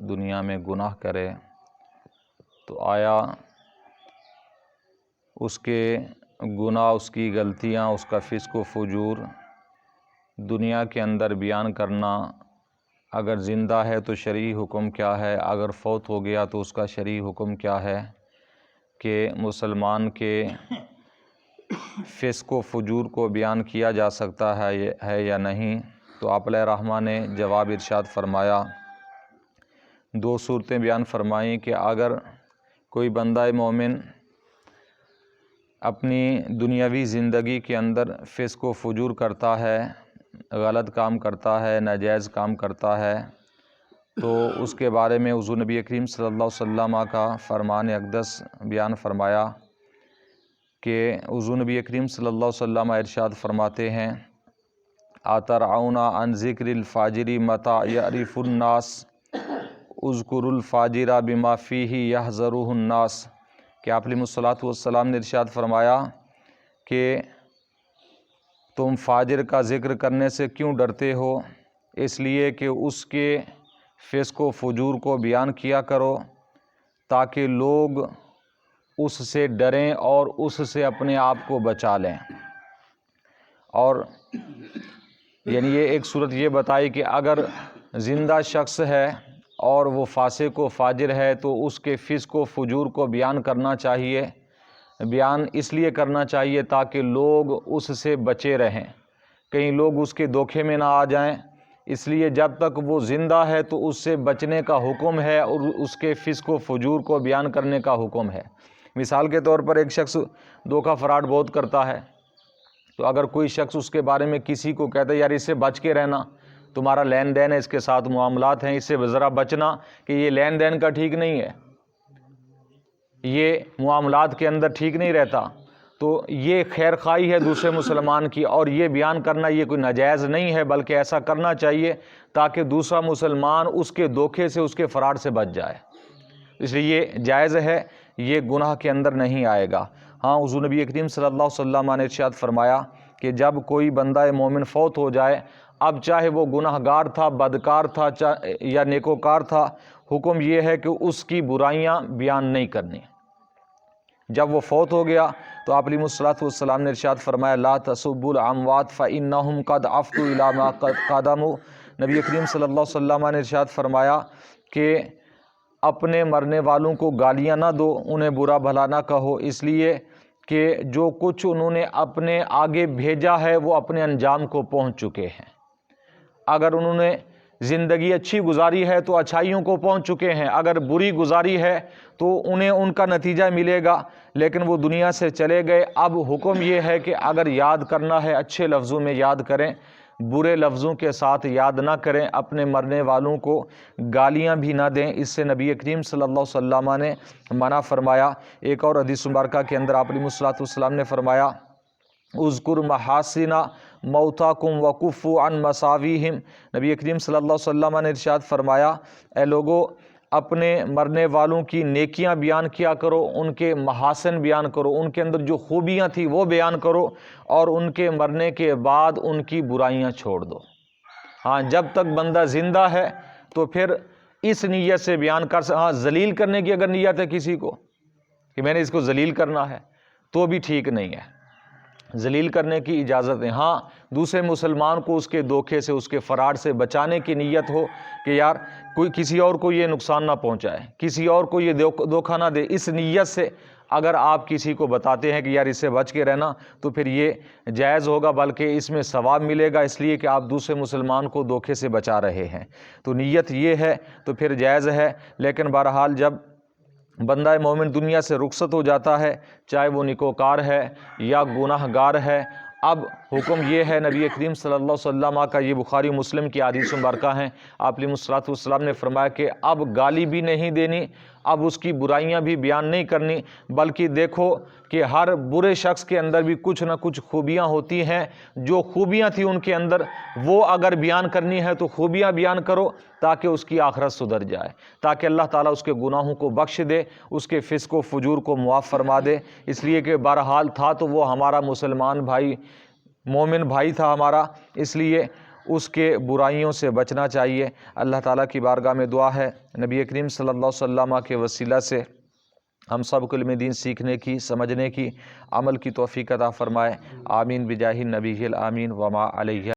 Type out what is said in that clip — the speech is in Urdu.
دنیا میں گناہ کرے تو آیا اس کے گناہ، اس کی غلطیاں، اس کا فسق و فجور دنیا کے اندر بیان کرنا، اگر زندہ ہے تو شرعی حکم کیا ہے، اگر فوت ہو گیا تو اس کا شرعی حکم کیا ہے، کہ مسلمان کے فسق و فجور کو بیان کیا جا سکتا ہے یا نہیں؟ تو آپ علیہ الرحمہ نے جواب ارشاد فرمایا، دو صورتیں بیان فرمائیں کہ اگر کوئی بندہ مومن اپنی دنیاوی زندگی کے اندر فسق و فجور کرتا ہے، غلط کام کرتا ہے، ناجائز کام کرتا ہے، تو اس کے بارے میں حضور نبی کریم صلی اللہ علیہ وسلم کا فرمان اقدس بیان فرمایا کہ حضور نبی کریم صلی اللہ علیہ وسلم ارشاد فرماتے ہیں، اترعون عن ذکر الفاجر متى یعرف الناس اذکروا الفاجر بما فیہ یحذرہ الناس، کہ آپ علیہ الصلوۃ والسلام نے ارشاد فرمایا کہ تم فاجر کا ذکر کرنے سے کیوں ڈرتے ہو؟ اس لیے کہ اس کے فسق و فجور کو بیان کیا کرو تاکہ لوگ اس سے ڈریں اور اس سے اپنے آپ کو بچا لیں۔ اور یعنی یہ ایک صورت یہ بتائی کہ اگر زندہ شخص ہے اور وہ فاسق و فاجر ہے تو اس کے فسق و فجور کو بیان کرنا چاہیے، بیان اس لیے کرنا چاہیے تاکہ لوگ اس سے بچے رہیں، کہیں لوگ اس کے دھوکے میں نہ آ جائیں، اس لیے جب تک وہ زندہ ہے تو اس سے بچنے کا حکم ہے اور اس کے فسق و فجور کو بیان کرنے کا حکم ہے۔ مثال کے طور پر ایک شخص دھوکہ فراڈ بہت کرتا ہے، تو اگر کوئی شخص اس کے بارے میں کسی کو کہتا ہے یار اس سے بچ کے رہنا، تمہارا لین دین ہے، اس کے ساتھ معاملات ہیں، اس سے ذرا بچنا، کہ یہ لین دین کا ٹھیک نہیں ہے، یہ معاملات کے اندر ٹھیک نہیں رہتا، تو یہ خیر خواہی ہے دوسرے مسلمان کی، اور یہ بیان کرنا یہ کوئی ناجائز نہیں ہے، بلکہ ایسا کرنا چاہیے تاکہ دوسرا مسلمان اس کے دھوکے سے، اس کے فراڈ سے بچ جائے، اس لیے یہ جائز ہے، یہ گناہ کے اندر نہیں آئے گا۔ ہاں، حضور نبی کریم صلی اللہ علیہ وسلم نے ارشاد فرمایا کہ جب کوئی بندہ مومن فوت ہو جائے، اب چاہے وہ گناہ گار تھا، بدکار تھا یا نیکوکار تھا، حکم یہ ہے کہ اس کی برائیاں بیان نہیں کرنی۔ جب وہ فوت ہو گیا تو آپ علیہ الصلوۃ والسلام نے ارشاد فرمایا، لا تسبوا الاموات فانہم قد عفتوا الی ما قدموا۔ نبی کریم صلی اللہ علیہ وسلم نے ارشاد فرمایا کہ اپنے مرنے والوں کو گالیاں نہ دو، انہیں برا بھلا نہ کہو، اس لیے کہ جو کچھ انہوں نے اپنے آگے بھیجا ہے وہ اپنے انجام کو پہنچ چکے ہیں۔ اگر انہوں نے زندگی اچھی گزاری ہے تو اچھائیوں کو پہنچ چکے ہیں، اگر بری گزاری ہے تو انہیں ان کا نتیجہ ملے گا، لیکن وہ دنیا سے چلے گئے۔ اب حکم یہ ہے کہ اگر یاد کرنا ہے اچھے لفظوں میں یاد کریں، برے لفظوں کے ساتھ یاد نہ کریں، اپنے مرنے والوں کو گالیاں بھی نہ دیں، اس سے نبی کریم صلی اللہ علیہ وسلم نے منع فرمایا۔ ایک اور حدیث مبارکہ کے اندر آپ علیہ الصلوۃ والسلام نے فرمایا، اذکر محاسن موتاکم وکفوا عن مساویہم۔ نبی کریم صلی اللہ علیہ وسلم نے ارشاد فرمایا، اے لوگو اپنے مرنے والوں کی نیکیاں بیان کیا کرو، ان کے محاسن بیان کرو، ان کے اندر جو خوبیاں تھیں وہ بیان کرو، اور ان کے مرنے کے بعد ان کی برائیاں چھوڑ دو۔ ہاں، جب تک بندہ زندہ ہے تو پھر اس نیت سے بیان کر ہاں، ذلیل کرنے کی اگر نیت ہے کسی کو کہ میں نے اس کو ذلیل کرنا ہے تو بھی ٹھیک نہیں ہے، ذلیل کرنے کی اجازت ہے۔ ہاں، دوسرے مسلمان کو اس کے دھوکے سے، اس کے فراڈ سے بچانے کی نیت ہو کہ یار کوئی کسی اور کو یہ نقصان نہ پہنچائے، کسی اور کو یہ دھوکہ نہ دے، اس نیت سے اگر آپ کسی کو بتاتے ہیں کہ یار اس سے بچ کے رہنا، تو پھر یہ جائز ہوگا، بلکہ اس میں ثواب ملے گا، اس لیے کہ آپ دوسرے مسلمان کو دھوکے سے بچا رہے ہیں۔ تو نیت یہ ہے تو پھر جائز ہے، لیکن بہرحال جب بندہ مومن دنیا سے رخصت ہو جاتا ہے، چاہے وہ نیکوکار ہے یا گناہ گار ہے، اب حکم یہ ہے نبی کریم صلی اللہ علیہ وسلم کا، یہ بخاری مسلم کی حدیث مبارکہ ہیں، آپ علیہ الصلوۃ والسلام نے فرمایا کہ اب گالی بھی نہیں دینی، اب اس کی برائیاں بھی بیان نہیں کرنی، بلکہ دیکھو کہ ہر برے شخص کے اندر بھی کچھ نہ کچھ خوبیاں ہوتی ہیں، جو خوبیاں تھیں ان کے اندر وہ اگر بیان کرنی ہے تو خوبیاں بیان کرو تاکہ اس کی آخرت سدھر جائے، تاکہ اللہ تعالیٰ اس کے گناہوں کو بخش دے، اس کے فسق و فجور کو معاف فرما دے، اس لیے کہ بہرحال تھا تو وہ ہمارا مسلمان بھائی، مومن بھائی تھا ہمارا، اس لیے اس کے برائیوں سے بچنا چاہیے۔ اللہ تعالیٰ کی بارگاہ میں دعا ہے نبی کریم صلی اللہ علیہ وسلم کے وسیلہ سے ہم سب کو علم دین سیکھنے کی، سمجھنے کی، عمل کی توفیق عطا فرمائے۔ آمین بجاہ النبی الامین وما علیہ